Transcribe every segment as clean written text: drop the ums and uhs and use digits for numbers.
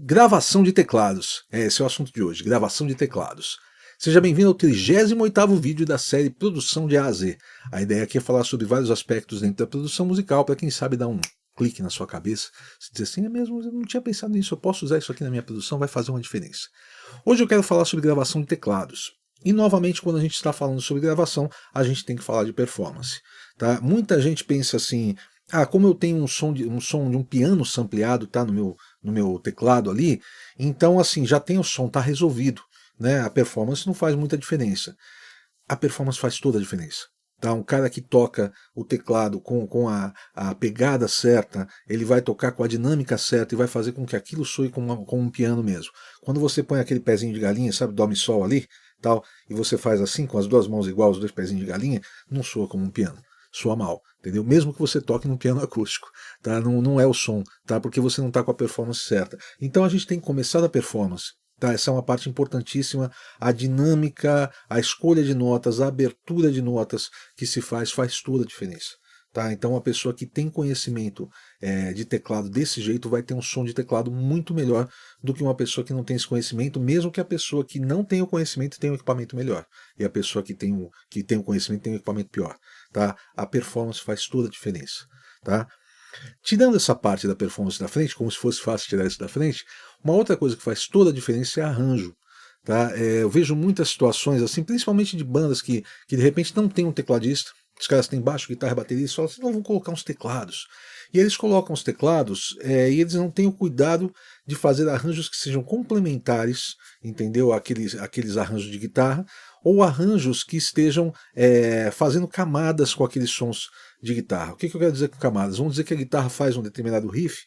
Gravação de teclados. Esse é o assunto de hoje, gravação de teclados. Seja bem-vindo ao 38º vídeo da série Produção de A a Z. A ideia aqui é falar sobre vários aspectos dentro da produção musical, para quem sabe dar um clique na sua cabeça, se dizer assim, é mesmo, eu não tinha pensado nisso, eu posso usar isso aqui na minha produção, vai fazer uma diferença. Hoje eu quero falar sobre gravação de teclados. E novamente, quando a gente está falando sobre gravação, a gente tem que falar de performance. Tá? Muita gente pensa assim, como eu tenho um som de um piano sampleado, tá, no meu teclado ali, então assim, já tem o som, tá resolvido, né? A performance não faz muita diferença. A performance faz toda a diferença. Tá? Um cara que toca o teclado com a pegada certa, ele vai tocar com a dinâmica certa e vai fazer com que aquilo soe como um piano mesmo. Quando você põe aquele pezinho de galinha, sabe, dó mi sol ali, tal, e você faz assim, com as duas mãos igual, os dois pezinhos de galinha, não soa como um piano. Soa mal, entendeu? Mesmo que você toque num piano acústico, tá? Não é o som, tá? Porque você não está com a performance certa. Então a gente tem que começar da performance. Tá, essa é uma parte importantíssima, a dinâmica, a escolha de notas, a abertura de notas que se faz toda a diferença. Tá? Então uma pessoa que tem conhecimento de teclado desse jeito vai ter um som de teclado muito melhor do que uma pessoa que não tem esse conhecimento, mesmo que a pessoa que não tem o conhecimento tenha um equipamento melhor. E a pessoa que tem o conhecimento tem um equipamento pior. Tá? A performance faz toda a diferença. Tá? Tirando essa parte da performance da frente, como se fosse fácil tirar isso da frente, uma outra coisa que faz toda a diferença é arranjo. Tá? Eu vejo muitas situações assim, principalmente de bandas que de repente não tem um tecladista, os caras têm baixo, guitarra, bateria, só assim, não vão colocar uns teclados. E eles colocam os teclados e eles não têm o cuidado de fazer arranjos que sejam complementares, entendeu? Aqueles arranjos de guitarra, ou arranjos que estejam fazendo camadas com aqueles sons de guitarra. O que eu quero dizer com camadas? Vamos dizer que a guitarra faz um determinado riff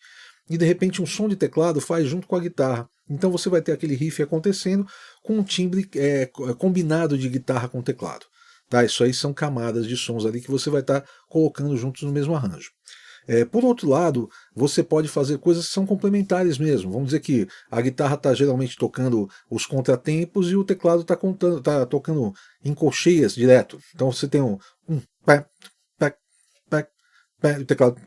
e de repente um som de teclado faz junto com a guitarra. Então você vai ter aquele riff acontecendo com um timbre combinado de guitarra com teclado. Tá? Isso aí são camadas de sons ali que você vai estar colocando juntos no mesmo arranjo. Por outro lado, você pode fazer coisas que são complementares mesmo. Vamos dizer que a guitarra está geralmente tocando os contratempos e o teclado está tocando em colcheias direto. Então você tem um pé, pé, pé, pé, o teclado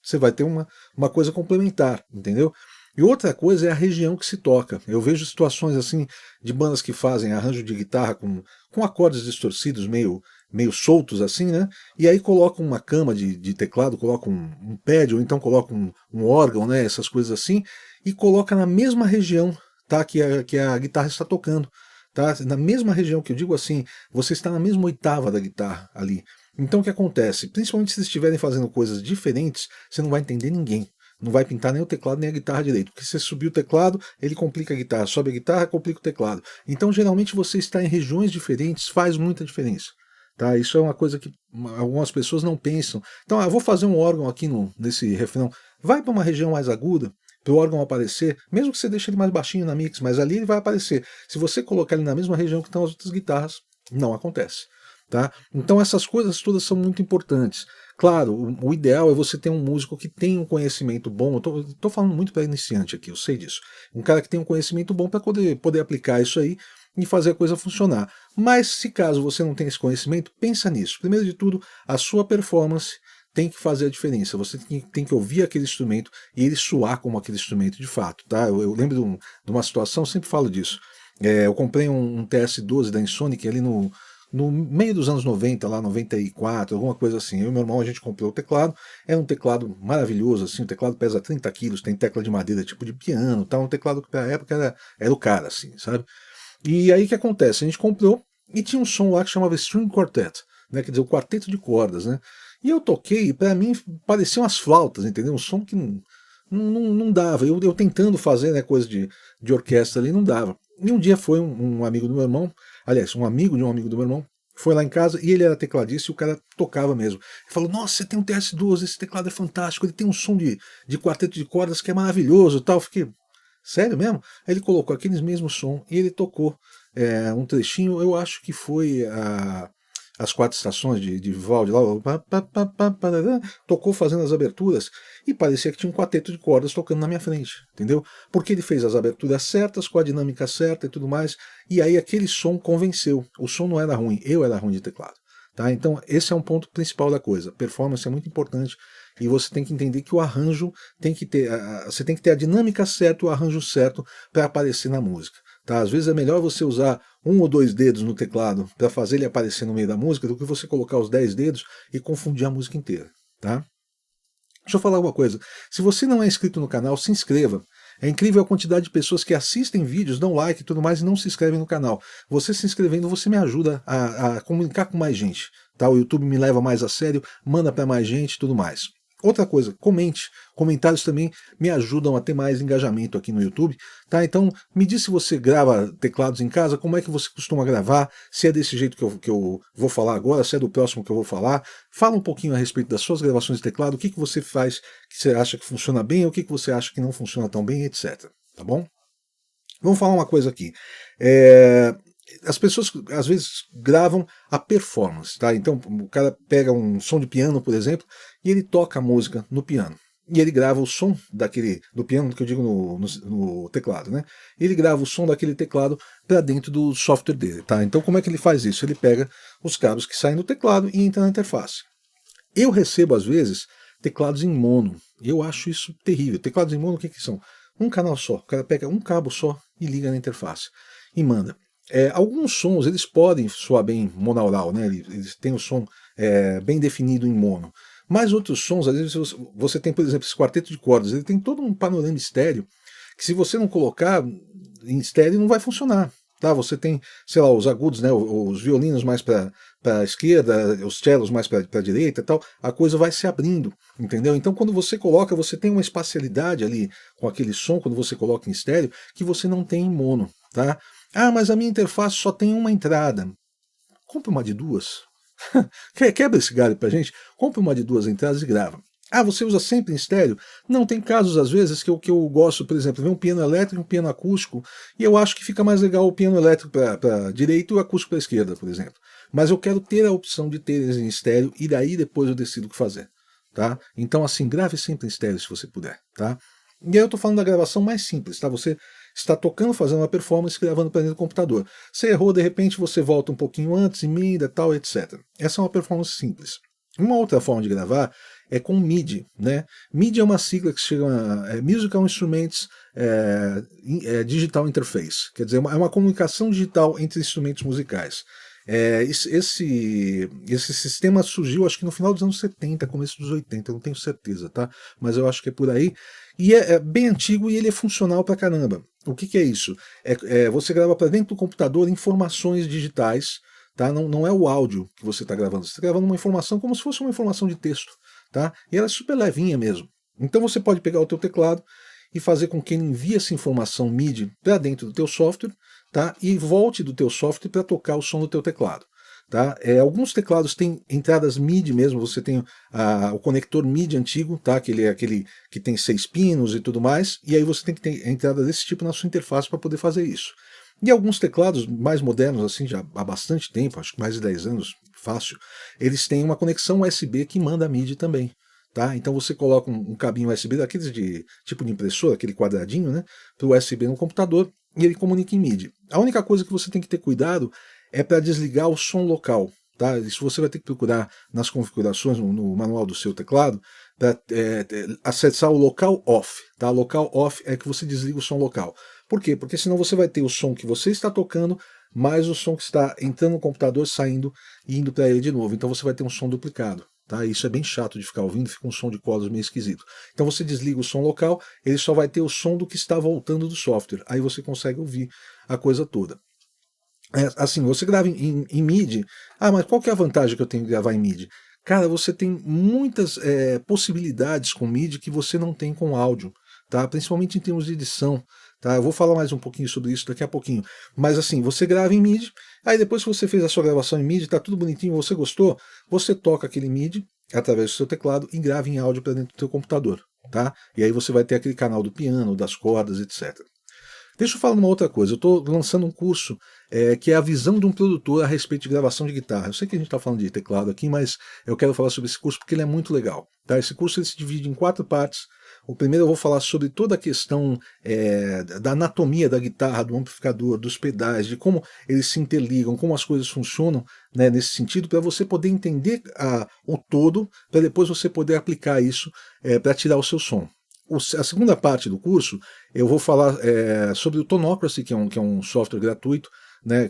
você vai ter uma coisa complementar, entendeu? E outra coisa é a região que se toca. Eu vejo situações assim de bandas que fazem arranjo de guitarra com acordes distorcidos meio soltos assim, né? E aí colocam uma cama de teclado, colocam um pad, ou então colocam um órgão, né? Essas coisas assim, e coloca na mesma região, tá? Que a guitarra está tocando. Tá? Na mesma região, que eu digo assim, você está na mesma oitava da guitarra ali. Então o que acontece? Principalmente se eles estiverem fazendo coisas diferentes, você não vai entender ninguém. Não vai pintar nem o teclado nem a guitarra direito. Porque se você subir o teclado, ele complica a guitarra. Sobe a guitarra, complica o teclado. Então, geralmente, você está em regiões diferentes, faz muita diferença. Tá? Isso é uma coisa que algumas pessoas não pensam. Então, eu vou fazer um órgão aqui nesse refrão. Vai para uma região mais aguda, para o órgão aparecer, mesmo que você deixe ele mais baixinho na mix, mas ali ele vai aparecer. Se você colocar ele na mesma região que estão as outras guitarras, não acontece. Tá? Então essas coisas todas são muito importantes. Claro, o ideal é você ter um músico que tem um conhecimento bom. Eu tô falando muito para iniciante aqui, eu sei disso. Um cara que tem um conhecimento bom para poder aplicar isso aí e fazer a coisa funcionar. Mas se caso você não tem esse conhecimento, pensa nisso. Primeiro de tudo, a sua performance tem que fazer a diferença. Você tem que ouvir aquele instrumento e ele soar como aquele instrumento de fato. Tá? Eu lembro de uma situação, sempre falo disso. Eu comprei um TS-12 da Ensoniq ali no meio dos anos 90, lá 94, alguma coisa assim. Eu e meu irmão, a gente comprou o teclado, era um teclado maravilhoso, assim, o teclado pesa 30 quilos, tem tecla de madeira tipo de piano, tá? Um teclado que na época era o cara, assim, sabe? E aí o que acontece? A gente comprou e tinha um som lá que chamava String Quartet, né? Quer dizer, o quarteto de cordas, né? E eu toquei, e pra mim pareciam as flautas, entendeu? Um som que não dava. Eu tentando fazer, né, coisa de orquestra ali, não dava. E um dia foi um amigo do meu irmão, aliás, um amigo de um amigo do meu irmão, foi lá em casa e ele era tecladista e o cara tocava mesmo. Ele falou, nossa, você tem um TS-12, esse teclado é fantástico, ele tem um som de quarteto de cordas que é maravilhoso e tal. Eu fiquei, sério mesmo? Aí ele colocou aqueles mesmos som e ele tocou um trechinho, eu acho que foi as 4 estações de Vivaldi lá, tocou fazendo as aberturas e parecia que tinha um quarteto de cordas tocando na minha frente, entendeu? Porque ele fez as aberturas certas, com a dinâmica certa e tudo mais, e aí aquele som convenceu. O som não era ruim, eu era ruim de teclado. Tá? Então esse é um ponto principal da coisa. Performance é muito importante e você tem que entender que o arranjo tem que ter, você tem que ter a dinâmica certa, o arranjo certo para aparecer na música. Tá? Às vezes é melhor você usar um ou dois dedos no teclado para fazer ele aparecer no meio da música do que você colocar os 10 dedos e confundir a música inteira. Tá? Deixa eu falar uma coisa. Se você não é inscrito no canal, se inscreva. É incrível a quantidade de pessoas que assistem vídeos, dão like e tudo mais e não se inscrevem no canal. Você se inscrevendo, você me ajuda a comunicar com mais gente. Tá? O YouTube me leva mais a sério, manda para mais gente e tudo mais. Outra coisa, comente. Comentários também me ajudam a ter mais engajamento aqui no YouTube. Tá? Então, me diz se você grava teclados em casa, como é que você costuma gravar, se é desse jeito que eu vou falar agora, se é do próximo que eu vou falar. Fala um pouquinho a respeito das suas gravações de teclado, o que você faz que você acha que funciona bem, o que você acha que não funciona tão bem, etc. Tá bom? Vamos falar uma coisa aqui. As pessoas às vezes gravam a performance, tá? Então o cara pega um som de piano, por exemplo, e ele toca a música no piano. E ele grava o som do piano, que eu digo no teclado, né? Ele grava o som daquele teclado para dentro do software dele, tá? Então como é que ele faz isso? Ele pega os cabos que saem do teclado e entra na interface. Eu recebo às vezes teclados em mono. Eu acho isso terrível. Teclados em mono, o que são? Um canal só. O cara pega um cabo só e liga na interface e manda. Alguns sons eles podem soar bem monaural, né? Eles têm o som bem definido em mono. Mas outros sons, às vezes você tem, por exemplo, esse quarteto de cordas, ele tem todo um panorama estéreo, que se você não colocar em estéreo não vai funcionar. Tá? Você tem, sei lá, os agudos, né? Os violinos mais para a esquerda, os cellos mais para a direita e tal, a coisa vai se abrindo, entendeu? Então quando você coloca, você tem uma espacialidade ali com aquele som, quando você coloca em estéreo, que você não tem em mono, tá? Ah, mas a minha interface só tem uma entrada. Compre uma de duas. Quebra esse galho pra gente. Compre uma de duas entradas e grava. Ah, você usa sempre em estéreo? Não, tem casos às vezes que eu gosto, por exemplo, ver um piano elétrico e um piano acústico, e eu acho que fica mais legal o piano elétrico para direita e o acústico para esquerda, por exemplo. Mas eu quero ter a opção de ter eles em estéreo e daí depois eu decido o que fazer. Tá? Então assim, grave sempre em estéreo se você puder. Tá? E aí eu estou falando da gravação mais simples, tá? Você está tocando, fazendo uma performance, gravando para dentro do computador. Você errou, de repente você volta um pouquinho antes, emenda, tal, etc. Essa é uma performance simples. Uma outra forma de gravar é com MIDI, né? MIDI é uma sigla que se chama Musical Instruments Digital Interface, quer dizer, é uma comunicação digital entre instrumentos musicais. Esse sistema surgiu acho que no final dos anos 70, começo dos 80, eu não tenho certeza, tá? Mas eu acho que é por aí. E é bem antigo e ele é funcional pra caramba. O que é isso? Você grava para dentro do computador informações digitais, tá? Não é o áudio que você está gravando, você está gravando uma informação como se fosse uma informação de texto, tá? E ela é super levinha mesmo. Então você pode pegar o teu teclado e fazer com que ele envie essa informação MIDI para dentro do teu software, tá? E volte do teu software para tocar o som do teu teclado. Tá? Alguns teclados têm entradas MIDI mesmo, você tem o conector MIDI antigo, tá? Que ele é aquele que tem 6 pinos e tudo mais, e aí você tem que ter entrada desse tipo na sua interface para poder fazer isso. E alguns teclados mais modernos, assim, já há bastante tempo, acho que mais de 10 anos, fácil, eles têm uma conexão USB que manda MIDI também. Tá? Então você coloca um cabinho USB daqueles de tipo de impressora, aquele quadradinho, né, para o USB no computador e ele comunica em MIDI. A única coisa que você tem que ter cuidado é para desligar o som local. Tá? Isso você vai ter que procurar nas configurações, no manual do seu teclado, para acessar o local off. Tá? Local off é que você desliga o som local. Por quê? Porque senão você vai ter o som que você está tocando, mais o som que está entrando no computador, saindo e indo para ele de novo. Então você vai ter um som duplicado. Tá? Isso é bem chato de ficar ouvindo, fica um som de cordas meio esquisito. Então você desliga o som local, ele só vai ter o som do que está voltando do software. Aí você consegue ouvir a coisa toda. Assim, você grava em MIDI. Ah, mas qual que é a vantagem que eu tenho de gravar em MIDI? Cara, você tem muitas possibilidades com MIDI que você não tem com áudio, tá? Principalmente em termos de edição. Tá? Eu vou falar mais um pouquinho sobre isso daqui a pouquinho. Mas assim, você grava em MIDI, aí depois que você fez a sua gravação em MIDI, tá tudo bonitinho, você gostou, você toca aquele MIDI através do seu teclado e grava em áudio para dentro do seu computador. Tá? E aí você vai ter aquele canal do piano, das cordas, etc. Deixa eu falar uma outra coisa. Eu estou lançando um curso que é a visão de um produtor a respeito de gravação de guitarra. Eu sei que a gente está falando de teclado aqui, mas eu quero falar sobre esse curso porque ele é muito legal. Tá? Esse curso ele se divide em 4 partes. O primeiro eu vou falar sobre toda a questão da anatomia da guitarra, do amplificador, dos pedais, de como eles se interligam, como as coisas funcionam, né, nesse sentido, para você poder entender o todo, para depois você poder aplicar isso para tirar o seu som. A segunda parte do curso, eu vou falar sobre o Tonocracy, que é um software gratuito, né,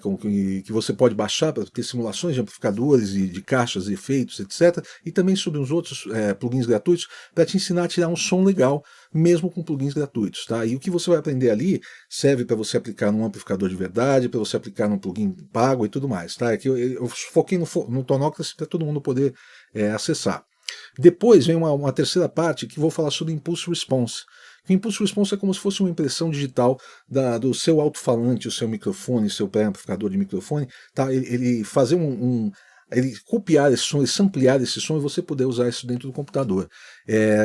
que você pode baixar para ter simulações de amplificadores e de caixas e efeitos, etc. E também sobre uns outros plugins gratuitos para te ensinar a tirar um som legal, mesmo com plugins gratuitos. Tá? E o que você vai aprender ali serve para você aplicar num amplificador de verdade, para você aplicar num plugin pago e tudo mais. Tá? É que eu foquei no Tonocracy para todo mundo poder acessar. Depois vem uma terceira parte que vou falar sobre Impulse Response. O Impulse Response é como se fosse uma impressão digital do seu alto-falante, o seu microfone, o seu pré-amplificador de microfone, tá? Ele fazer ele copiar esse som, ele samplear esse som e você poder usar isso dentro do computador.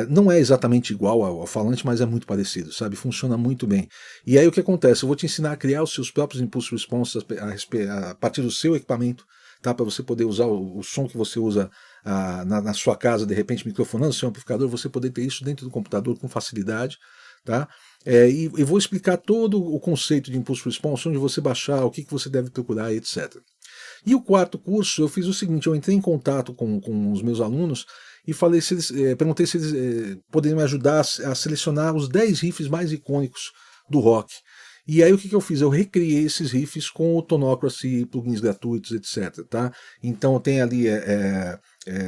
Não é exatamente igual ao falante, mas é muito parecido, sabe? Funciona muito bem. E aí o que acontece? Eu vou te ensinar a criar os seus próprios Impulse Responses a partir do seu equipamento, tá? Para você poder usar o som que você usa na sua casa, de repente microfonando o seu amplificador, você poder ter isso dentro do computador com facilidade. Tá? E vou explicar todo o conceito de Impulse Response, onde você baixar, o que você deve procurar, etc. E o quarto curso, eu fiz o seguinte, eu entrei em contato com os meus alunos e falei se eles, perguntei se eles poderiam me ajudar a selecionar os 10 riffs mais icônicos do rock. E aí o que eu fiz? Eu recriei esses riffs com o Tonocracy, plugins gratuitos, etc. Tá? Então tem ali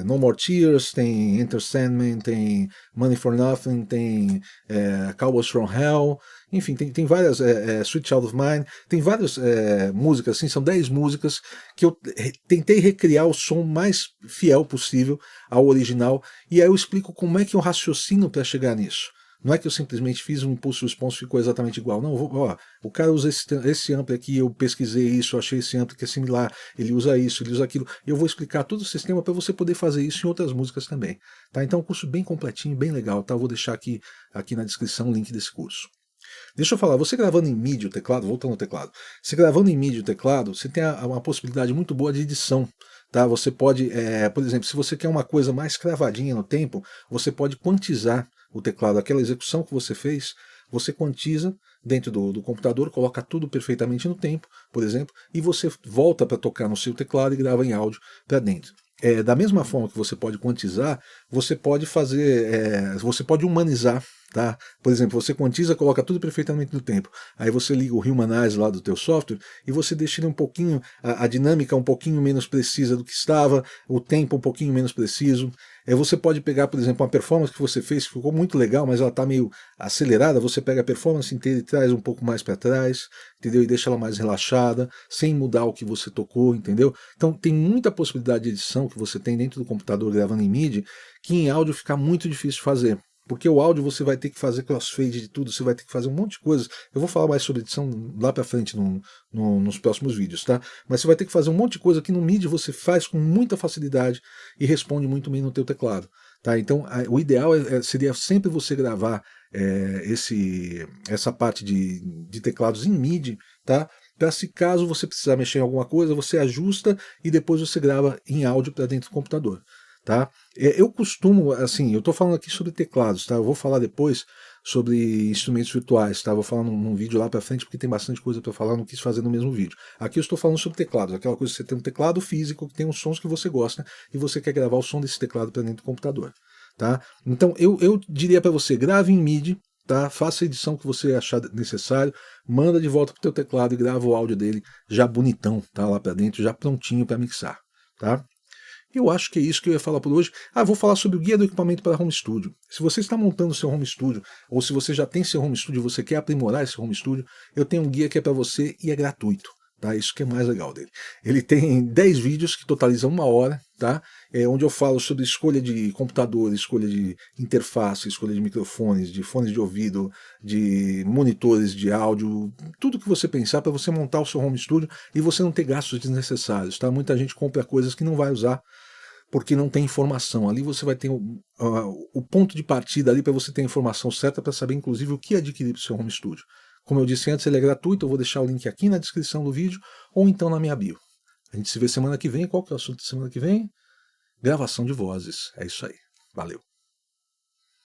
No More Tears, tem Enter Sandman, tem Money for Nothing, tem Cowboys from Hell, enfim, tem várias, Sweet Child of Mine, tem várias músicas, assim, são 10 músicas que eu tentei recriar o som mais fiel possível ao original, e aí eu explico como é que eu raciocino para chegar nisso. Não é que eu simplesmente fiz um Impulse Response e ficou exatamente igual. Não, o cara usa esse ampli aqui, eu pesquisei isso, achei esse ampli que é similar, ele usa isso, ele usa aquilo. E eu vou explicar todo o sistema para você poder fazer isso em outras músicas também. Tá? Então é um curso bem completinho, bem legal. Tá? Eu vou deixar aqui na descrição o link desse curso. Deixa eu falar, você gravando em MIDI o teclado, voltando ao teclado, você gravando em MIDI o teclado, você tem uma possibilidade muito boa de edição. Tá? Você pode, por exemplo, se você quer uma coisa mais cravadinha no tempo, você pode quantizar o teclado, aquela execução que você fez, você quantiza dentro do computador, coloca tudo perfeitamente no tempo, por exemplo, e você volta para tocar no seu teclado e grava em áudio para dentro. Da mesma forma que você pode quantizar, você pode fazer, você pode humanizar. Tá? Por exemplo, você quantiza, coloca tudo perfeitamente no tempo. Aí você liga o Humanize lá do teu software e você deixa ele um pouquinho, a dinâmica um pouquinho menos precisa do que estava, o tempo um pouquinho menos preciso. Você pode pegar, por exemplo, uma performance que você fez, que ficou muito legal, mas ela está meio acelerada, você pega a performance inteira e traz um pouco mais para trás, entendeu? E deixa ela mais relaxada, sem mudar o que você tocou, entendeu? Então tem muita possibilidade de edição que você tem dentro do computador gravando em MIDI, que em áudio fica muito difícil de fazer. Porque o áudio você vai ter que fazer crossfade de tudo, você vai ter que fazer um monte de coisas. Eu vou falar mais sobre edição lá para frente nos próximos vídeos, tá? Mas você vai ter que fazer um monte de coisa que no MIDI você faz com muita facilidade e responde muito bem no teu teclado, tá? Então o ideal seria sempre você gravar essa parte de teclados em MIDI, tá? Para se caso você precisar mexer em alguma coisa, você ajusta e depois você grava em áudio para dentro do computador. Tá? Eu costumo, assim, eu estou falando aqui sobre teclados, tá? Eu vou falar depois sobre instrumentos virtuais, tá? Vou falar num vídeo lá para frente porque tem bastante coisa para falar, não quis fazer no mesmo vídeo. Aqui eu estou falando sobre teclados, aquela coisa que você tem um teclado físico que tem uns sons que você gosta e você quer gravar o som desse teclado para dentro do computador, tá? Então eu diria para você, grave em MIDI, tá? Faça a edição que você achar necessário, manda de volta pro teu teclado e grava o áudio dele já bonitão, tá? Lá para dentro, já prontinho para mixar, tá? Eu acho que é isso que eu ia falar por hoje. Vou falar sobre o guia do equipamento para home studio. Se você está montando seu home studio, ou se você já tem seu home studio e você quer aprimorar esse home studio, eu tenho um guia que é para você e é gratuito. Tá? Isso que é mais legal dele. Ele tem 10 vídeos que totalizam 1 hora, tá? Onde eu falo sobre escolha de computador, escolha de interface, escolha de microfones, de fones de ouvido, de monitores de áudio, tudo que você pensar para você montar o seu home studio e você não ter gastos desnecessários. Tá? Muita gente compra coisas que não vai usar porque não tem informação. Ali você vai ter o ponto de partida ali para você ter a informação certa para saber, inclusive, o que adquirir para o seu home studio. Como eu disse antes, ele é gratuito, eu vou deixar o link aqui na descrição do vídeo ou então na minha bio. A gente se vê semana que vem. Qual que é o assunto da semana que vem? Gravação de vozes. É isso aí. Valeu.